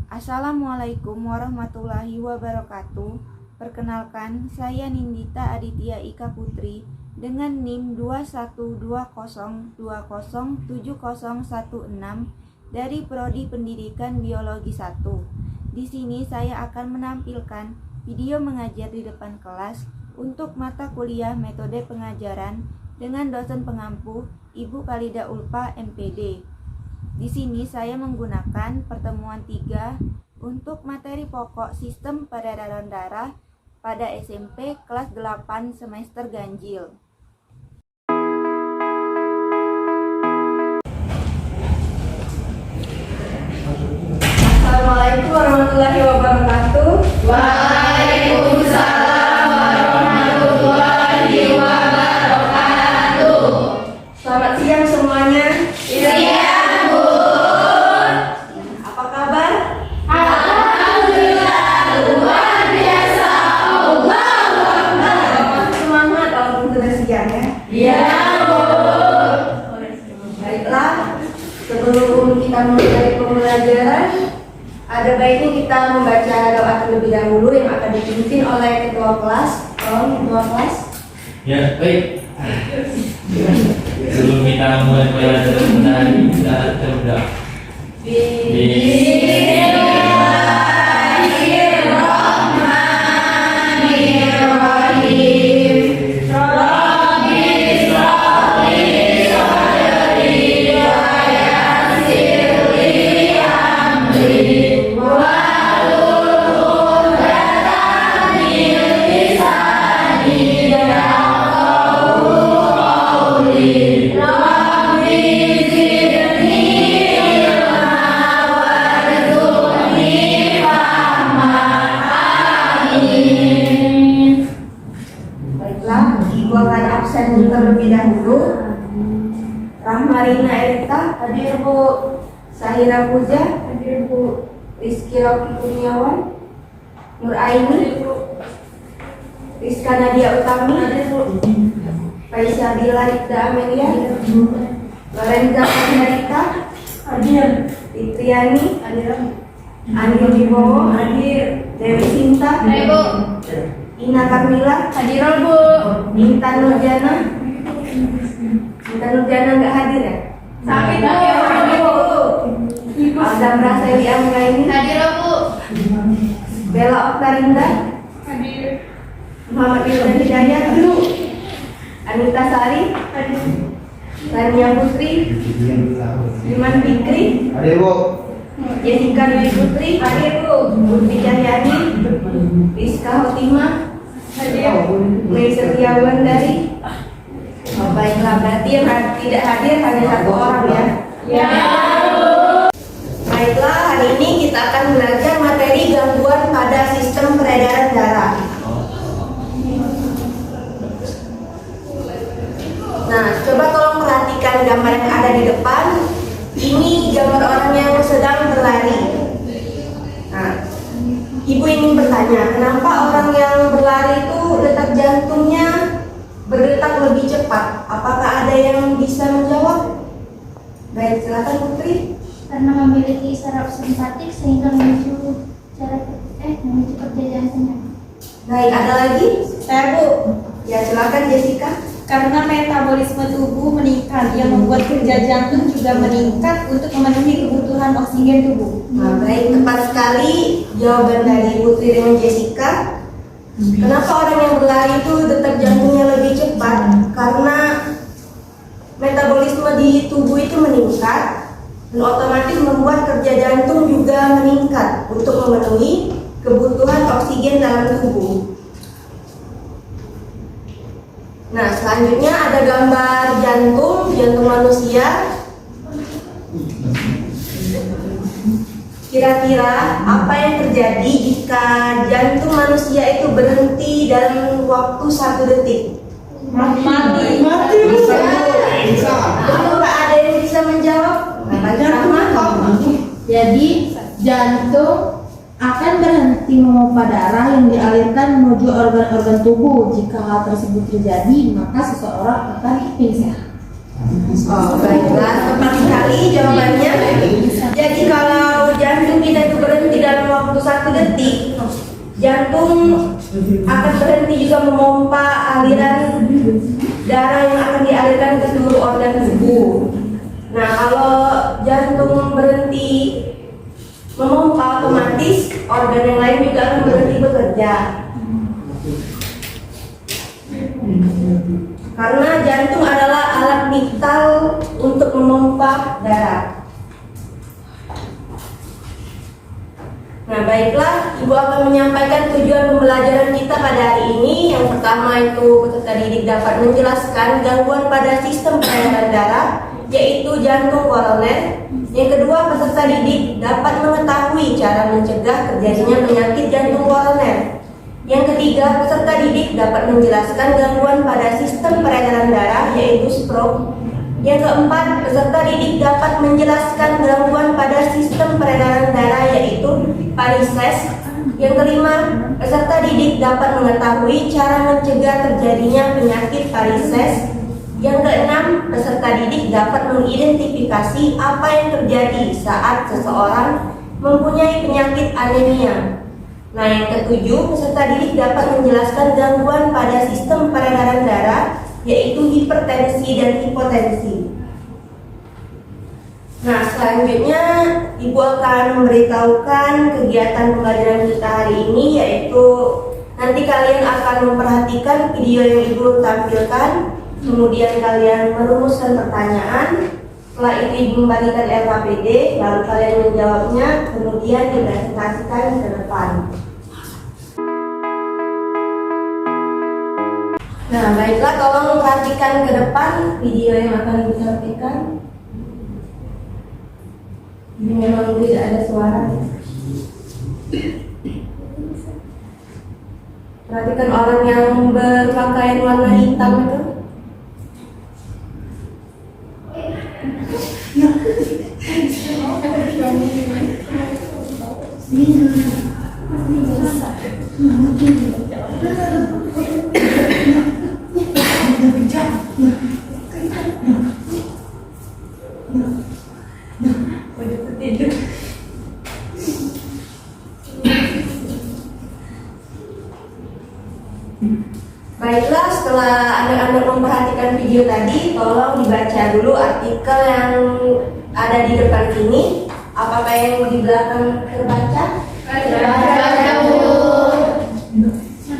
Assalamualaikum warahmatullahi wabarakatuh. Perkenalkan, saya Nindita Aditya Ika Putri dengan NIM 2120207016 dari Prodi Pendidikan Biologi 1. Di sini saya akan menampilkan video mengajar di depan kelas untuk mata kuliah metode pengajaran dengan dosen pengampu Ibu Khalida Ulfa MPD. Di sini saya menggunakan pertemuan 3 untuk materi pokok sistem peredaran darah pada SMP kelas 8 semester ganjil. Assalamualaikum warahmatullahi wabarakatuh. Waalaikumsalam warahmatullahi wabarakatuh. Selamat siang semuanya. Siang, Bu. Apa kabar? Alhamdulillah, luar biasa. Allahu Akbar. Semangat walaupun sudah siang ya. Ya, Bu. Baiklah, sebelum kita mulai pembelajaran, ada baiknya kita membaca doa terlebih dahulu yang akan dipimpin oleh ketua kelas. Tolong ketua kelas. Ya, baik. Sebelum kita mulai pelajaran hari kita berdoa. Bismillahirrahmanirrahim. Rabbi shrahli sadri wa yassir li amri wahlul 'uqdatam min lisani yafqahu qawli. Rabbi zidni ilma warzuqni fahma. Amin. Baiklah, Ibu akan absen terlebih dahulu. Rahmarina Erita, hadir Bu. Sahira Puja, hadir Bu. Rizky Rocky Kurniawan, Nur Aini, Rizka Nadia Utami, hadir Bu. Faisya Bila Rita Amelia, Lorenza Margarita, hadir. Fitriani, hadir. Andi Wibowo, hadir. Dewi Sinta, Hai, Bu. Ina Kamila, Hadir, Bu. Intan Nurjana. Intan Nurjana nggak hadir ya? Sakit, Bu. Adam Raseli Anggraini, Hadir, Bu. Bella Oktarinda, Hadir. Muhammad Ilham Hidayat, Anita Sari, Tania Putri, Iman Fikri, Hadir, Bu. Jessica Dwi Putri, hadir Bu. Putri Cahyani, Rizka Hotima, hadir. Mei Setiawan dari. Oh, baiklah, berarti yang tidak hadir hanya satu orang ya. Ya, Bu. Baiklah, hari ini kita akan belajar materi gangguan pada sistem peredaran darah. Nah, coba tolong perhatikan gambar yang ada di depan. Ini gambar orang yang sedang berlari. Nah, Ibu ingin bertanya, kenapa orang yang berlari itu detak jantungnya berdetak lebih cepat? Apakah ada yang bisa menjawab? Baik, silakan Putri. Karena memiliki saraf simpatik sehingga memicu kerja jantung. Baik, ada lagi? Saya Bu. Ya, silakan Jessica. Karena metabolisme tubuh meningkat yang membuat kerja jantung juga meningkat untuk memenuhi kebutuhan oksigen tubuh. Nah, baik, tepat sekali jawaban dari Putri dengan Jessica. Kenapa orang yang berlari itu detak jantungnya lebih cepat? Karena metabolisme di tubuh itu meningkat dan otomatis membuat kerja jantung juga meningkat untuk memenuhi kebutuhan oksigen dalam tubuh. Nah, selanjutnya ada gambar jantung manusia. Kira-kira apa yang terjadi jika jantung manusia itu berhenti dalam waktu 1 detik? Mati. Apakah ada yang bisa menjawab? Jadi jantung akan berhenti memompa darah yang dialirkan menuju organ-organ tubuh. Jika hal tersebut terjadi, maka seseorang akan pingsan. Oh, baiklah, tepat sekali jawabannya. Jadi kalau jantung kita itu berhenti 1 detik, jantung akan berhenti juga memompa aliran darah yang akan dialirkan ke seluruh organ tubuh. Nah, kalau jantung berhenti memompa, otomatis organ yang lain juga akan berhenti bekerja. Karena jantung adalah alat vital untuk memompa darah. Nah, baiklah, Ibu akan menyampaikan tujuan pembelajaran kita pada hari ini. Yang pertama itu peserta didik dapat menjelaskan gangguan pada sistem peredaran darah, yaitu jantung koroner. Yang kedua, peserta didik dapat mengetahui cara mencegah terjadinya penyakit jantung koroner. Yang ketiga, peserta didik dapat menjelaskan gangguan pada sistem peredaran darah, yaitu stroke. Yang keempat, peserta didik dapat menjelaskan gangguan pada sistem peredaran darah, yaitu varises. Yang kelima, peserta didik dapat mengetahui cara mencegah terjadinya penyakit varises. Yang keenam, peserta didik dapat mengidentifikasi apa yang terjadi saat seseorang mempunyai penyakit anemia. Nah, yang ketujuh, peserta didik dapat menjelaskan gangguan pada sistem peredaran darah, yaitu hipertensi dan hipotensi. Nah, selanjutnya Ibu akan memberitahukan kegiatan pembelajaran kita hari ini, yaitu nanti kalian akan memperhatikan video yang Ibu tampilkan, kemudian kalian merumuskan pertanyaan. Setelah itu Ibu membagikan LKPD, lalu kalian menjawabnya, kemudian dipresentasikan ke depan. Nah, baiklah, tolong perhatikan ke depan video yang akan disampaikan. Ini memang tidak ada suara. Perhatikan orang yang berpakaian warna hitam itu. Baiklah, setelah anak-anak memperhatikan video tadi, tolong dibaca dulu artikel yang ada di depan sini. Apakah yang di belakang terbaca? Baca dulu.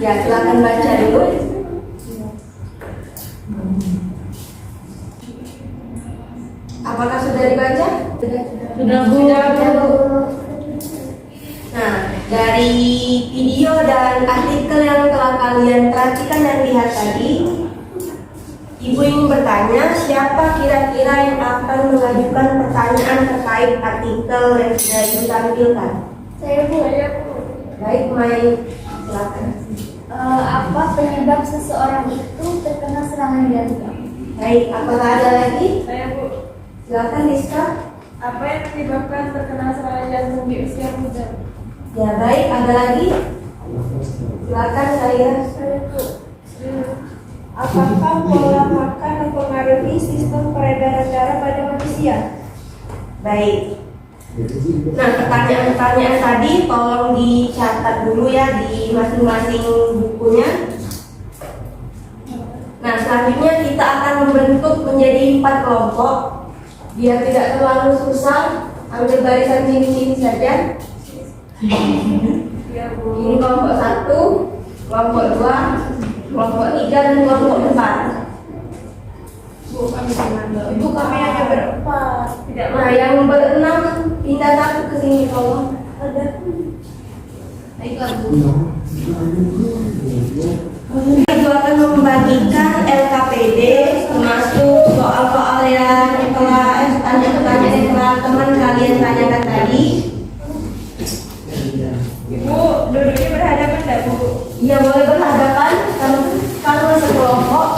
Ya, silakan baca dulu. Apakah sudah dibaca? Sudah, Bu. Nah, dari video dan artikel yang telah kalian perhatikan dan lihat tadi, Ibu ingin bertanya, siapa kira-kira yang akan mengajukan pertanyaan terkait artikel yang sudah Ibu tampilkan? Saya Bu. Baik, Mai, silakan. Apa penyebab seseorang itu terkena serangan jantung? Baik, apakah ada lagi? Saya Bu. Silakan, Rizka. Apa yang menyebabkan terkena serangan jantung di usia muda? Ya, baik, ada lagi? Silakan, saya. Apakah pola makan mempengaruhi sistem peredaran darah pada manusia? Baik. Nah, pertanyaan-pertanyaan tadi tolong dicatat dulu ya di masing-masing bukunya. Nah, selanjutnya kita akan membentuk menjadi 4 kelompok. Biar tidak terlalu susah, ambil barisan sini-sini saja. Ini kelompok 1, kelompok 2, kelompok 3, dan kelompok 4. Ibu, kami hanya berempat. Nah, yang berenam pindah satu ke sini, tolong. Ada. Baiklah, Bu. Ibu akan membagikan LKPD, termasuk soal-soal yang telah tanya-tanya yang telah teman kalian tanyakan tadi. Ibu duduknya berhadapan tidak, Bu? Iya, boleh berhadapan karena sekelompok.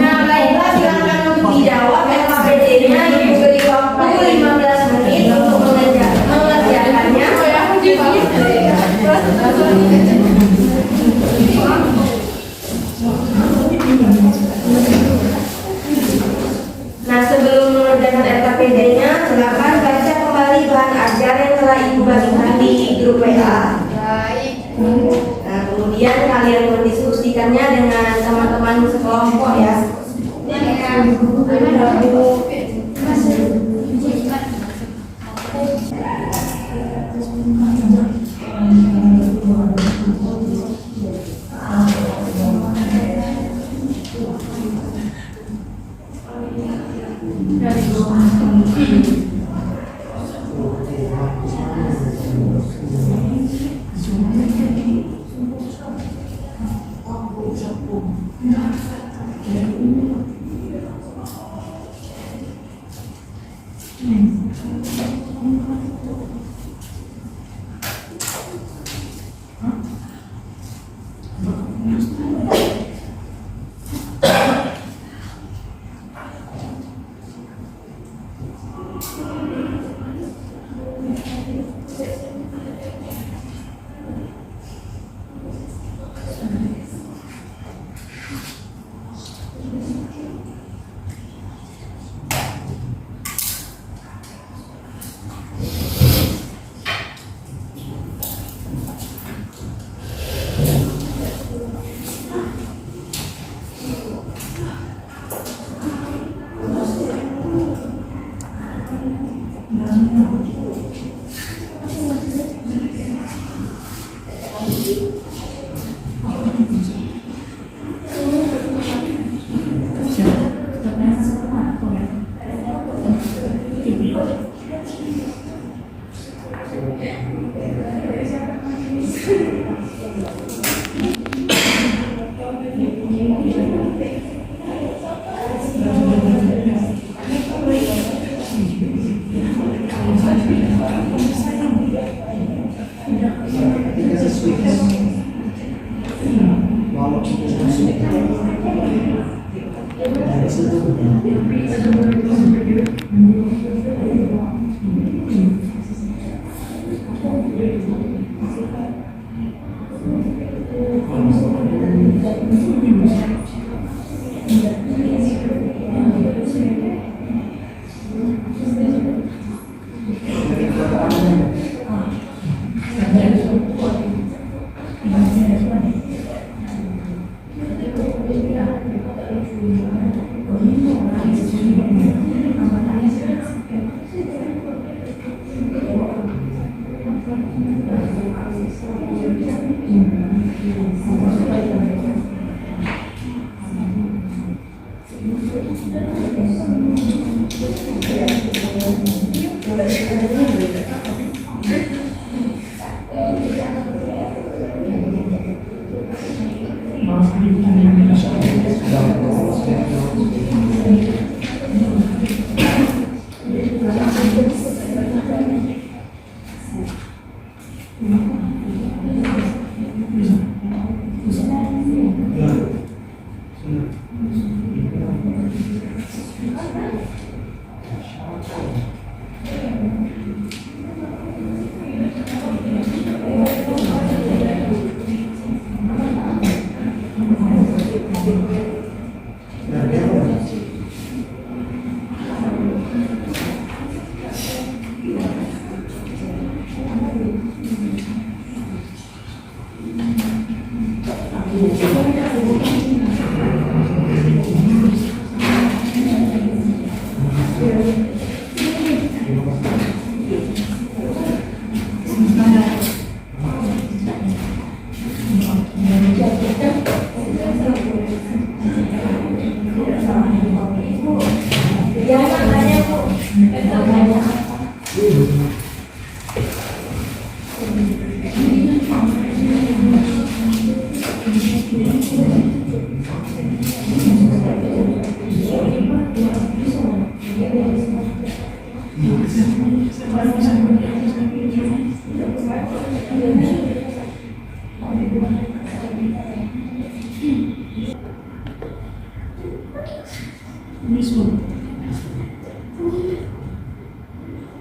Nah, baiklah, silakan untuk dijawab. LKPD-nya Ibu beri waktu 15 menit untuk mengerjakannya. bagikan di grup WA. Baik. Nah, kemudian kalian mendiskusikannya dengan teman-teman sekelompok ya.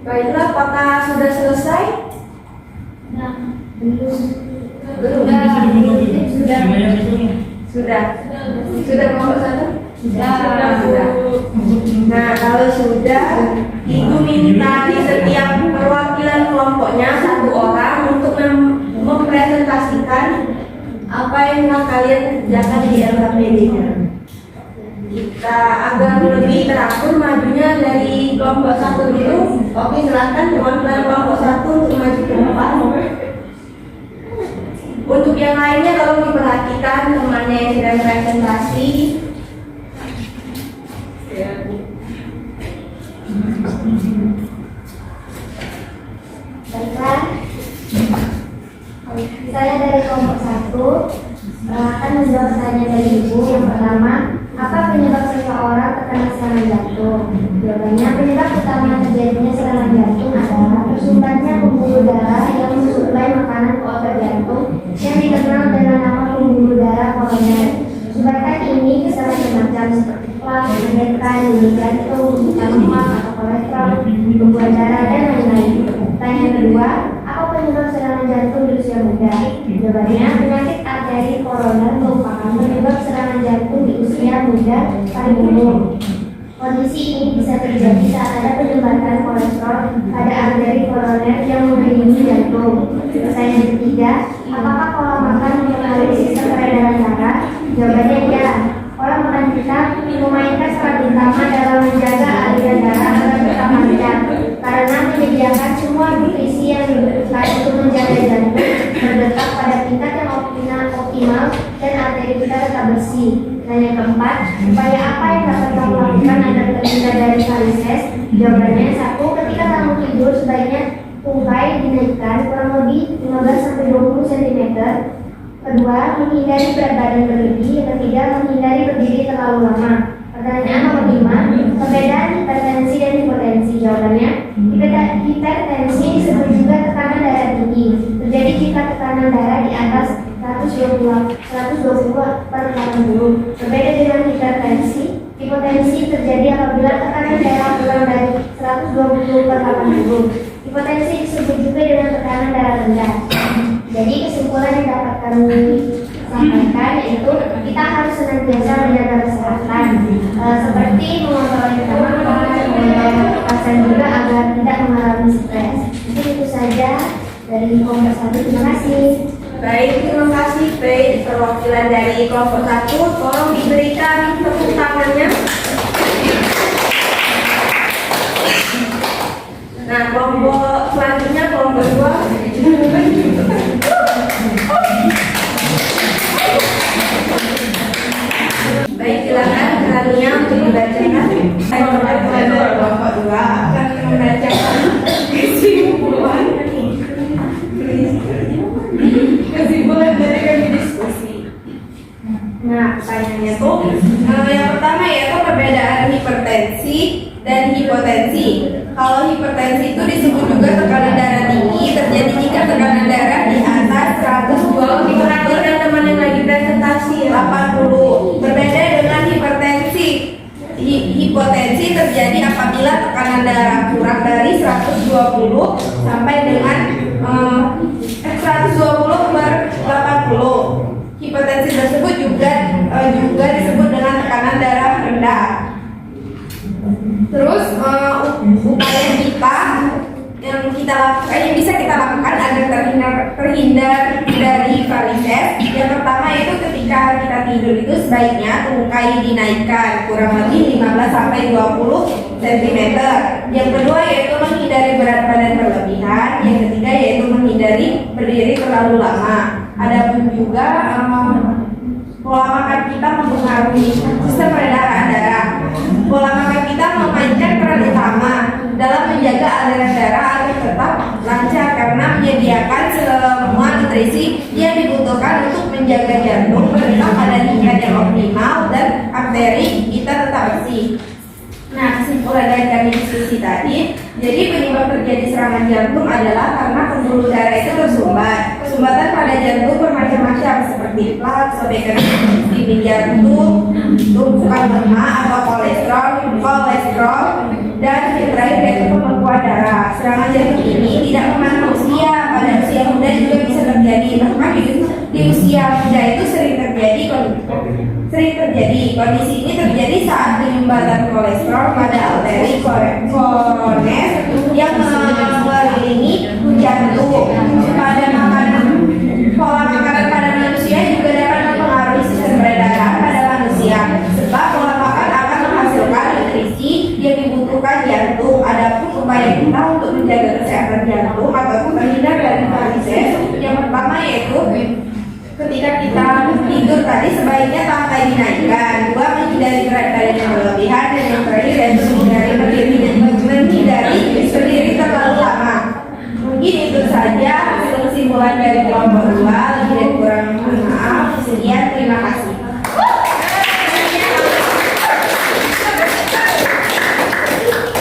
Baiklah, apakah sudah selesai? Belum. Sudah. Sudah mau ke sana? Sudah, Bu. Nah, kalau sudah, Ibu minta di setiap perwakilan kelompoknya satu orang untuk mempresentasikan apa yang telah kalian kerjakan di LKPD-nya. Kita agar lebih teratur majunya dari kelompok 1 dulu. Oke, silakan perwakilan kelompok 1 untuk maju ke depan. Untuk yang lainnya tolong diperhatikan temannya yang sedang presentasi. Baiklah, saya dari kelompok 1 akan menjawab pertanyaan dari Ibu. Yang pertama, apa penyebab seseorang terkena serangan jantung? Jawabannya, penyebab utama terjadinya serangan jantung adalah tersumbatnya pembuluh darah yang mensuplai makanan ke otot jantung yang dikenal dengan nama pembuluh darah koroner. Sumbatan ini bisa macam-macam seperti plak, mendekat, jantung, lemak atau kolesterol, pembuluh darah dan lain-lain. Pertanyaan kedua, apa penyebab serangan jantung di usia muda? Jawabannya, penyakit arteri koroner merupakan penyebab serangan jantung di usia muda paling umum. Kondisi ini bisa terjadi saat ada penyumbatan kolesterol pada arteri koroner yang mengelilingi jantung. Pertanyaan ketiga, apakah pola makan mempengaruhi sistem peredaran darah? Jawabannya ya. Pola makan kita memainkan peran utama dalam menjaga aliran darah agar tetap lancar, karena menyediakan semua nutrisi yang dibutuhkan untuk menjaga jantung berdetak pada tingkat yang optimal dan arteri kita tetap bersih. Dan yang keempat, upaya apa yang dapat kamu lakukan agar terhindar dari varises? Jawabannya 1. Ketika kamu tidur sebaiknya tungkai dinaikkan kurang lebih 15-20 cm. Kedua, menghindari berat badan berlebih. Yang ketiga, menghindari berdiri terlalu lama. Pertanyaan nomor 5, perbedaan hipertensi dan hipotensi. Jawabannya, hipertensi disebut juga tekanan darah tinggi. Terjadi jika tekanan darah di atas 120/80. Berbeda dengan hipertensi, hipotensi terjadi apabila tekanan darah kurang dari 120/80. Hipotensi disebut juga dengan tekanan darah rendah. Jadi kesimpulan yang dapat kami sampaikan yaitu kita harus senantiasa menjaga kesehatan, seperti mengontrol makan, mengontrol pernapasan juga agar tidak mengalami stres. Jadi itu saja dari kelompok 1. Terima kasih. Baik, terima kasih P. Perwakilan dari kelompok 1, tolong diberikan tepuk tangannya. Nah, kelompok selanjutnya kelompok 2. Baik, silakan perannya untuk dibacakan. Kelompok 2 akan membacakan kesimpulan dari kami diskusi. Nah, pertanyaannya tuh yang pertama yaitu perbedaan hipertensi dan hipotensi. Kalau hipertensi itu disebut juga tekanan darah tinggi, terjadi jika tekanan darah di atas 120. Diperhatikan teman yang lagi presentasi 80. Berbeda dengan hipertensi. Hipotensi terjadi apabila tekanan darah kurang dari 120 sampai dengan 120/80. Hipertensi tersebut juga disebut dengan tekanan darah rendah. Terus upaya kita yang bisa kita lakukan agar terhindar dari varises. Yang pertama itu ketika kita tidur itu sebaiknya tungkai dinaikkan kurang lebih 15-20 cm. Yang kedua yaitu menghindari berat badan berlebihan. Yang ketiga yaitu menghindari berdiri terlalu lama. Adapun juga pola makan kita mempengaruhi sistem peredaran darah. Pola makan kita memainkan peran utama dalam menjaga aliran darah agar tetap lancar karena menyediakan semua nutrisi yang dibutuhkan untuk menjaga jantung berdetak pada tingkat yang optimal dan arteri kita tetap bersih. Nah, kesimpulan dari kami diskusi tadi, jadi penyebab terjadi serangan jantung adalah karena pembuluh darah itu bersumbat. Sumbatan pada jantung bermacam-macam seperti plak, sobekan di jantung, tumpukan lemak atau kolesterol, dan yang terakhir yaitu pembekuan darah. Serangan jantung ini tidak memandang usia, pada usia muda juga bisa terjadi. Bahkan di usia muda itu sering terjadi. Kondisi ini terjadi sumbatan kolesterol pada arteri koroner yang mengelilingi jantung. Pola makanan pada manusia juga dapat mempengaruhi sistem peredaran pada manusia, sebab pola makan akan menghasilkan nutrisi yang dibutuhkan jantung. Adapun upaya kita untuk menjaga kesehatan jantung atau terhindar dari varises, yang pertama yaitu ketika kita tidur tadi sebaiknya tangkai dinaikkan. Dua, menghindari berat badan yang berlebihan, dan yang terakhir yaitu menghindari berdiri terlalu lama. Mungkin itu saja kesimpulan dari kelompok 2. Lebih dan kurang mohon maaf. Sekian, terima kasih.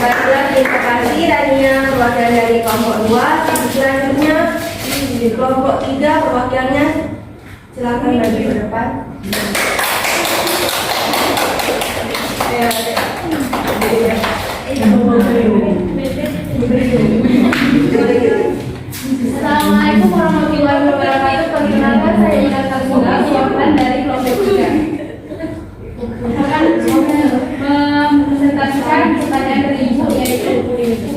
Baiklah, terima kasih Rania, perwakilan dari kelompok 2. Selanjutnya di kelompok 3, perwakilannya silakan maju ke depan. Assalamualaikum warahmatullahi wabarakatuh. Perkenalkan, saya Ina Kalsuna, perwakilan dari kelompok 3. Akan mempresentasikan pertanyaan dari Ibu, yaitu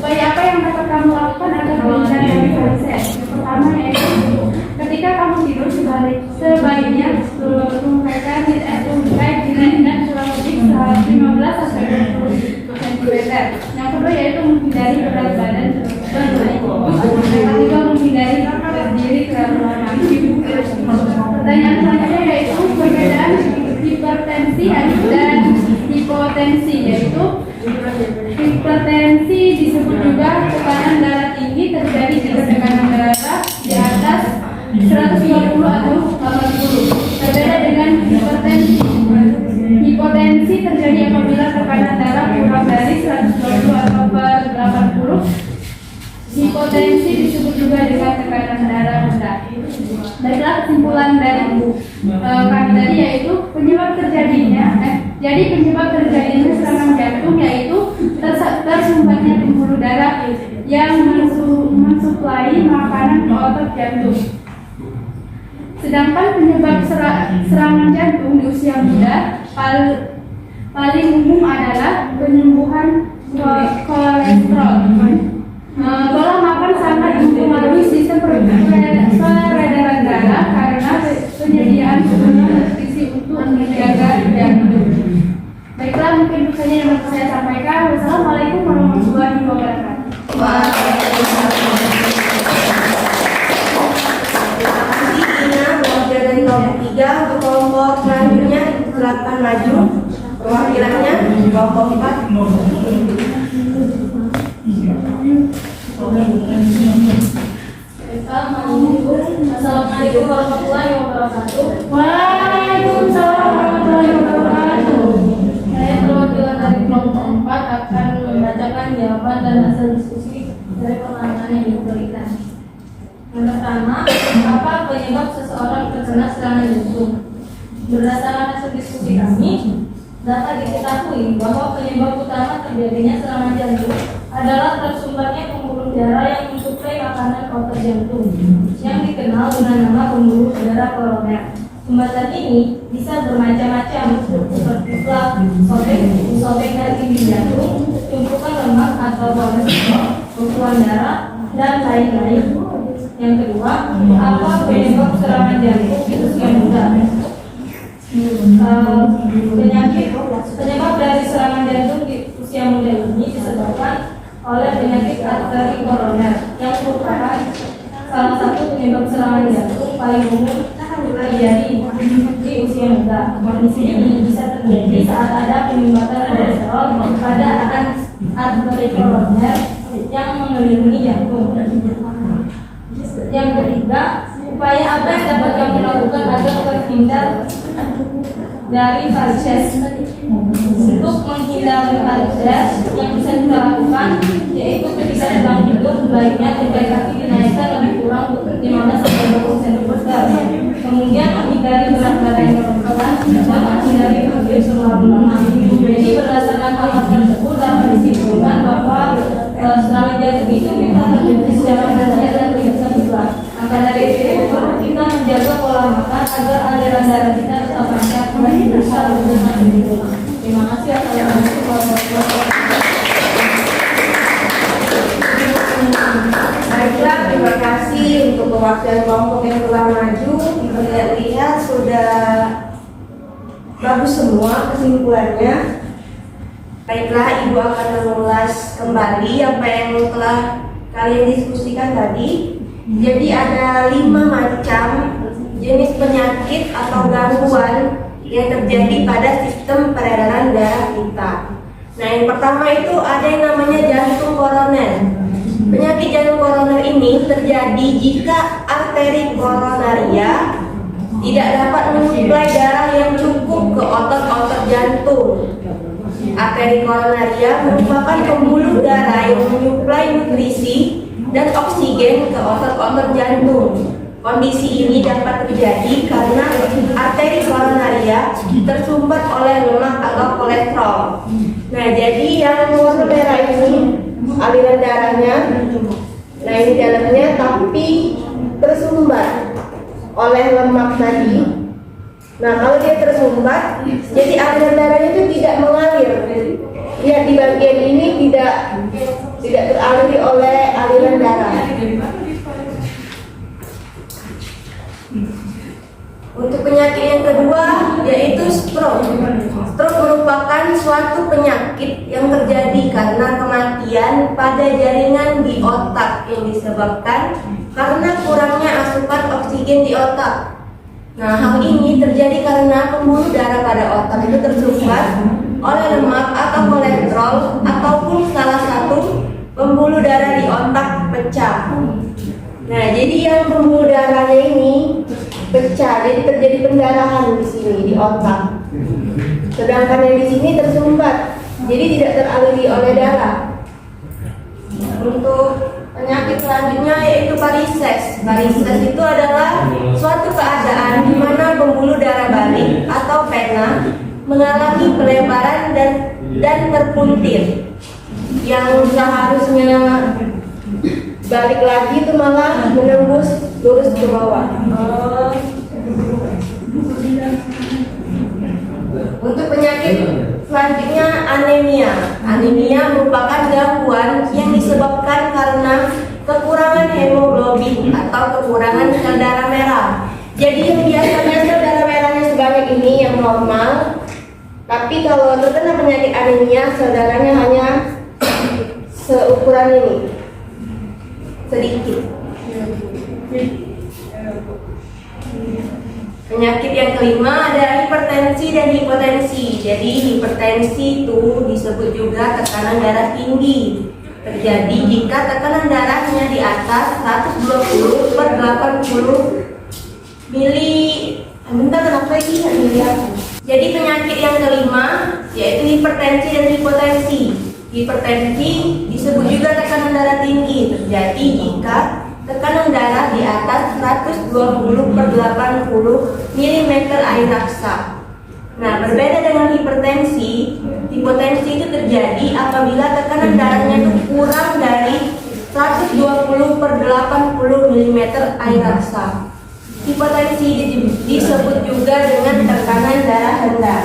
upaya apa yang dapat kamu lakukan agar terhindar dari varises. Yang pertama yaitu ketika kamu tidur sebaiknya menggunakan terkait dengan kurang lebih 15-20 cm. Yang kedua yaitu menghindari berat badan berlebihan. Yang ketiga menghindari berdiri terlalu lama. Pertanyaan selanjutnya yaitu perbedaan hipertensi dan hipotensi, yaitu hipertensi disebut juga tekanan darah tinggi terjadi jika tekanan darah di atas 120 atau 80. Berbeda dengan hipertensi. Hipotensi terjadi apabila tekanan darah kurang dari 120 atau 80. Hipotensi disebut juga dengan tekanan darah rendah. Baiklah, kesimpulan dari kami tadi yaitu penyebab terjadinya serangan jantung yaitu tersumbatnya pembuluh darah yang mensuplai makanan ke otot jantung. Sedangkan penyebab serangan jantung di usia muda paling umum adalah penyembuhan kolesterol. Pola makan sangat mempengaruhi sistem peredaran darah karena penyediaan sumber nutrisi untuk menjaga jantung. Baiklah, mungkin itu saja yang dapat saya sampaikan. Wassalamualaikum warahmatullahi wabarakatuh. Dari kelompok 3 untuk kelompok selanjutnya silakan maju. Perwakilannya kelompok 4. Assalamualaikum warahmatullahi wabarakatuh. Waalaikumsalam warahmatullahi wabarakatuh. Saya perwakilan dari kelompok 4 akan membacakan jawaban dan hasil diskusi dari pertanyaan yang diberikan. Yang pertama, apa penyebab seseorang terkena serangan jantung? Berdasarkan hasil diskusi kami, dapat diketahui bahwa penyebab utama terjadinya serangan jantung adalah tersumbatnya pembuluh darah yang mensuplai makanan ke otot jantung, yang dikenal dengan nama pembuluh darah koroner. Sumbatan ini bisa bermacam-macam, seperti plak, sobek dari dinding jantung, tumpukan lemak atau kolesterol, bekuan darah, dan lain-lain. Yang kedua, apa penyebab serangan jantung di usia muda? Penyebab dari serangan jantung di usia muda ini disebabkan oleh penyakit arteri koroner yang merupakan salah satu penyebab serangan jantung paling umum terjadi di usia muda. Kondisi ini bisa terjadi saat ada penyumbatan kolesterol pada arteri koroner yang mengelilingi jantung. Yang ketiga, upaya apa yang dapat kami lakukan agar terhindar dari varises? Untuk menghindari varises yang bisa kita lakukan yaitu ketika sedang tidur sebaiknya tangkai kaki dinaikkan lebih kurang 15-20 cm. Kemudian menghindari berat badan yang berlebihan dan menghindari berdiri terlalu lama. Jadi berdasarkan hal tersebut dapat disimpulkan bahwa serangan jantung itu bisa terjadi secara mendadak dan tiba-tiba. Maka dari itu perlu kita menjaga pola makan agar aliran darah kita tetap lancar dan bisa berjalan dengan baik. Terima kasih. Assalamualaikum warahmatullahi wabarakatuh. Baiklah, terima kasih untuk perwakilan kelompok yang telah maju. Lihat sudah bagus semua kesimpulannya. Baiklah, Ibu akan mengulas kembali apa yang telah kalian diskusikan tadi. Jadi ada 5 macam jenis penyakit atau gangguan yang terjadi pada sistem peredaran darah kita. Nah, yang pertama itu ada yang namanya jantung koroner. Penyakit jantung koroner ini terjadi jika arteri koronaria tidak dapat mensuplai darah yang cukup ke otot-otot jantung. Arteri koronaria merupakan pembuluh darah yang menyuplai nutrisi dan oksigen ke otot-otot jantung. Kondisi ini dapat terjadi karena arteri koronaria tersumbat oleh lemak atau kolesterol. Nah, jadi yang warna merah ini aliran darahnya, nah ini dalamnya tapi tersumbat oleh lemak tadi. Nah, kalau dia tersumbat, jadi aliran darahnya itu tidak mengalir. Lihat di bagian ini tidak teraliri oleh aliran darah. Untuk penyakit yang kedua yaitu stroke. Stroke merupakan suatu penyakit yang terjadi karena kematian pada jaringan di otak yang disebabkan karena kurangnya asupan oksigen di otak. Nah, hal ini terjadi karena pembuluh darah pada otak itu tersumbat oleh lemak atau kolesterol ataupun salah satu pembuluh darah di otak pecah. Nah, jadi yang pembuluh darahnya ini pecah, jadi terjadi pendarahan di sini di otak. Sedangkan yang di sini tersumbat, jadi tidak teraliri oleh darah. Untuk penyakit selanjutnya yaitu varises. Varises itu adalah suatu keadaan di mana pembuluh darah balik atau vena mengalami pelebaran dan terpuntir. Yang seharusnya balik lagi itu malah menembus lurus ke bawah. Untuk penyakit selanjutnya anemia. Anemia merupakan gangguan yang disebabkan karena kekurangan hemoglobin atau kekurangan sel darah merah. Jadi yang biasanya sel darah merahnya sebanyak ini yang normal, tapi kalau terkena penyakit anemia sel darahnya hanya seukuran ini, sedikit. Penyakit yang kelima ada hipertensi dan hipotensi. Jadi hipertensi itu disebut juga tekanan darah tinggi. Terjadi jika tekanan darahnya di atas 120/80 mili. Bentar, kenapa lagi nggak dilihat? Jadi penyakit yang kelima yaitu hipertensi dan hipotensi. Hipertensi disebut juga tekanan darah tinggi. Terjadi jika tekanan darah di atas 120/80 mm air raksa. Nah, berbeda dengan hipertensi, hipotensi itu terjadi apabila tekanan darahnya itu kurang dari 120/80 mm air raksa. Hipotensi disebut juga dengan tekanan darah rendah.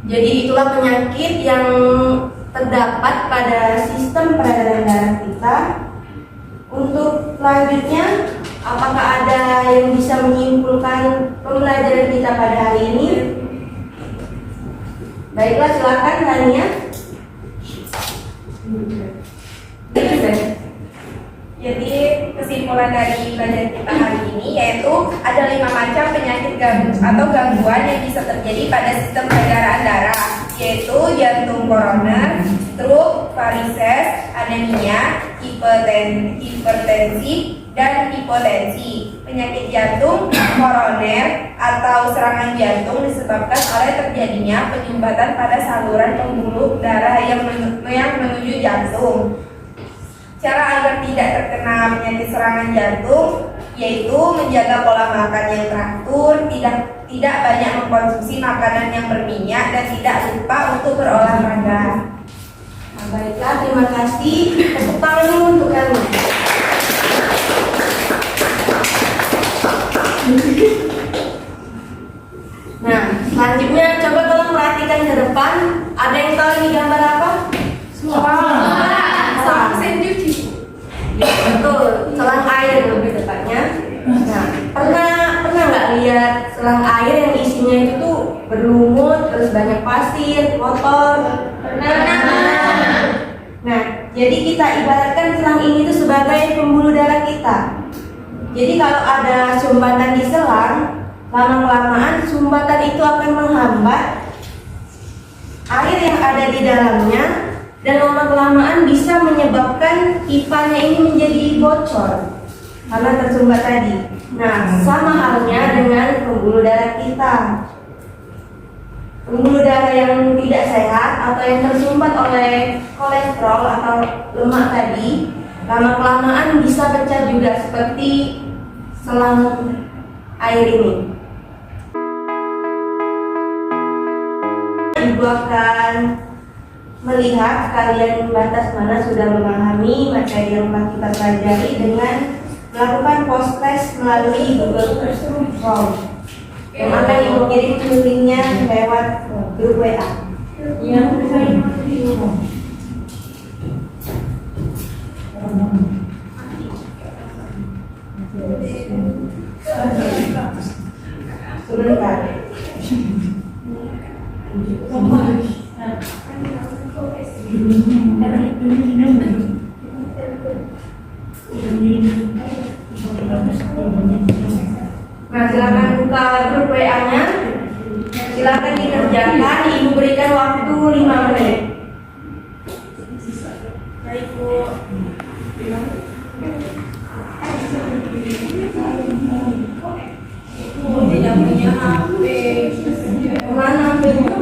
Jadi itulah penyakit yang terdapat pada sistem peredaran darah kita. Untuk selanjutnya, apakah ada yang bisa menyimpulkan pembelajaran kita pada hari ini? Baiklah, silakan Tania. Jadi kesimpulan dari pelajaran kita hari ini yaitu ada 5 macam penyakit atau gangguan yang bisa terjadi pada sistem peredaran darah, yaitu jantung koroner, stroke, varises, anemia, hipertensi, dan hipotensi. Penyakit jantung koroner atau serangan jantung disebabkan oleh terjadinya penyumbatan pada saluran pembuluh darah yang menuju jantung. Cara agar tidak terkena penyakit serangan jantung yaitu menjaga pola makan yang teratur, tidak banyak mengkonsumsi makanan yang berminyak, dan tidak lupa untuk berolahraga. Nah, baiklah, terima kasih. Tepuk tangan dulu untuk kami. Selanjutnya coba tolong perhatikan ke depan. Ada yang tahu ini gambar apa? Sama mesin cuci. Ya, betul, selang air lebih tepatnya. Nah, pernah nggak lihat selang air yang isinya itu tuh berlumut, terus banyak pasir, kotor? Pernah. Nah, jadi kita ibaratkan selang ini tuh sebagai pembuluh darah kita. Jadi kalau ada sumbatan di selang, lama-kelamaan sumbatan itu akan menghambat air yang ada di dalamnya, dan lama-kelamaan bisa menyebabkan pipanya ini menjadi bocor karena tersumbat tadi. Nah, sama halnya dengan pembuluh darah kita. Pembuluh darah yang tidak sehat atau yang tersumbat oleh kolesterol atau lemak tadi, lama-kelamaan bisa pecah juga seperti selang air ini. Ibu akan melihat kalian batas mana sudah memahami materi yang telah kita pelajari dengan melakukan post test melalui Google Form yang akan ibu kirim linknya lewat grup WA. Sebentar. Nah, silakan buka grup WA-nya. Silakan dikerjakan. Ibu berikan waktu 5 menit. Baik, Bu. Tidak punya HP. Mana HP-nya?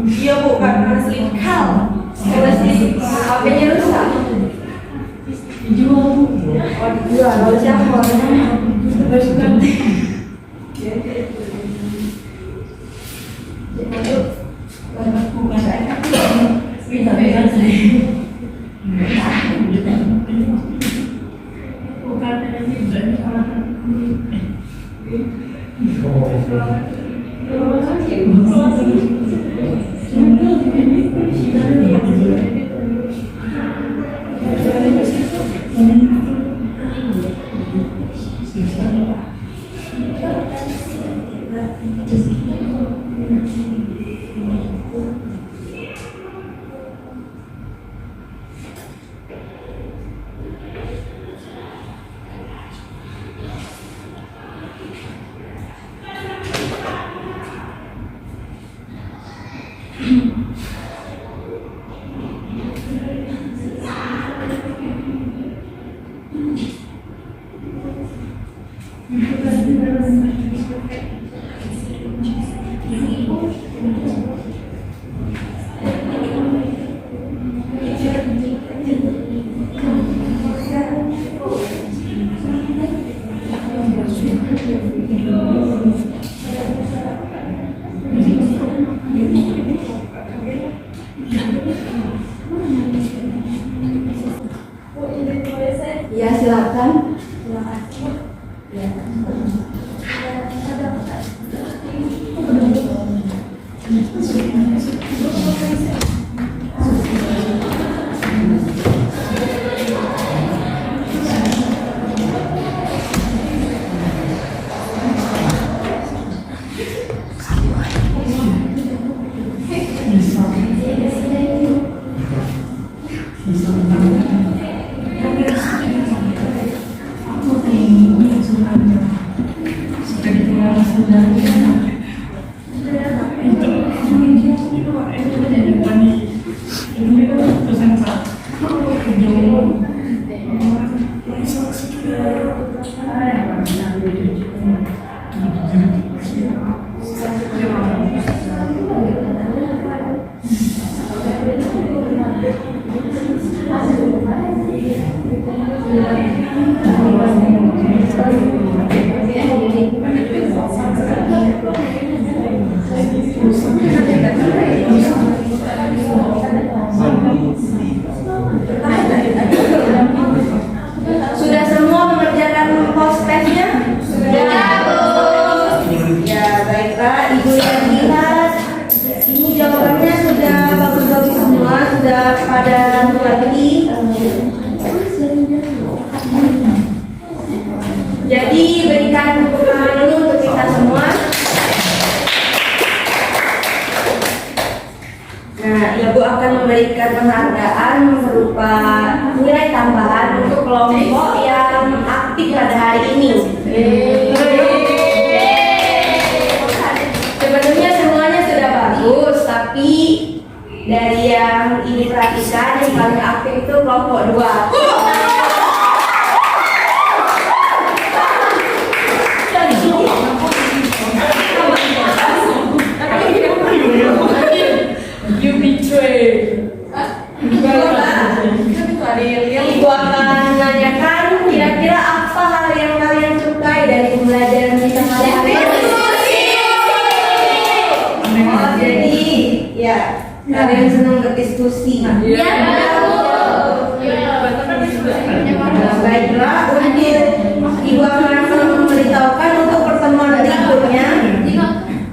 Iya, Bu, karena sleep call. HP-nya rusak. Dijual, Bu. Oh, dijual. Lalu siapa? Terus ganti. Ya, silakan. Terima kasih. lihat ini jawabannya sudah bagus-bagus semua, sudah pada mengerti. Jadi berikan tepuk tangan dulu untuk kita semua. Nah, Ibu akan memberikan penghargaan berupa nilai tambahan untuk kelompok yang aktif pada hari ini. Sebenarnya semuanya sudah bagus, tapi dari yang ini perhatikan yang paling aktif itu kelompok 2. Ibu akan menanyakan kira-kira apa hal yang kalian sukai dari pembelajaran kita hari ini. Oh, jadi ya kalian senang berdiskusi. Iya. Baiklah, untuk Ibu akan memberitahukan untuk pertemuan berikutnya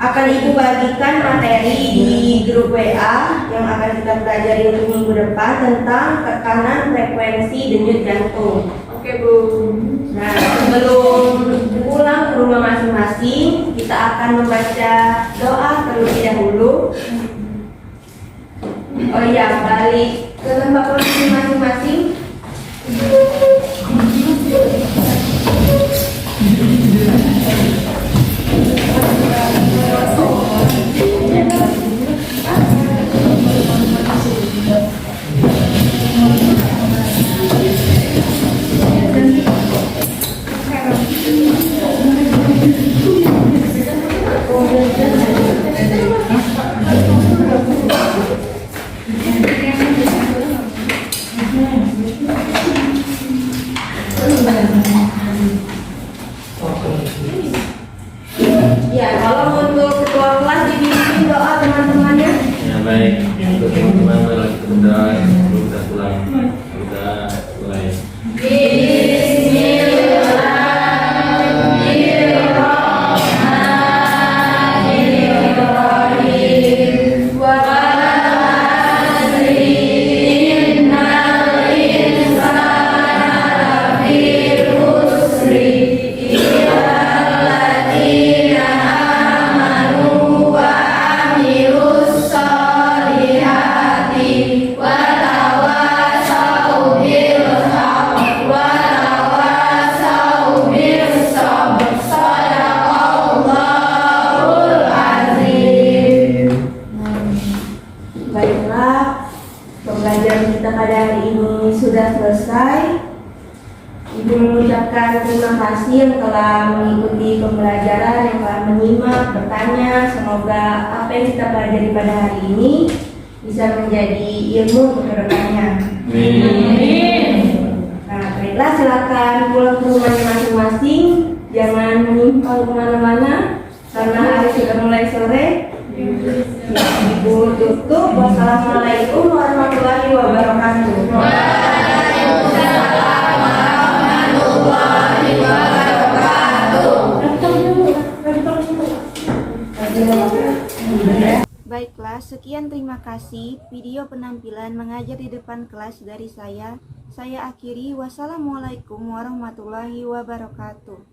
akan Ibu bagikan materi di grup WA yang akan kita pelajari untuk minggu depan tentang tekanan frekuensi denyut jantung. Oke, Bu. Nah, sebelum pulang ke rumah masing-masing, kita akan membaca doa terlebih dahulu. Oh iya, balik ke tempat posisi masing-masing. Ya, kalau untuk ketua kelas dibimbing doa teman-temannya. Ya baik, untuk teman-teman lagi berdoa sebelum kita pulang. Kita mulai. Baiklah, pembelajaran kita pada hari ini sudah selesai. Ibu mengucapkan terima kasih yang telah mengikuti pembelajaran, yang telah menyimak, bertanya. Semoga apa yang kita pelajari pada hari ini bisa menjadi ilmu untuk kedepannya. Nah, baiklah, silakan pulang ke rumahnya masing-masing. Jangan menyimpang kemana-mana karena hari sudah mulai sore. Ibu tutup. Wassalamualaikum warahmatullahi wabarakatuh. Waalaikumsalam warahmatullahi wabarakatuh. Baiklah, sekian terima kasih video penampilan mengajar di depan kelas dari saya. Saya akhiri. Wassalamualaikum warahmatullahi wabarakatuh.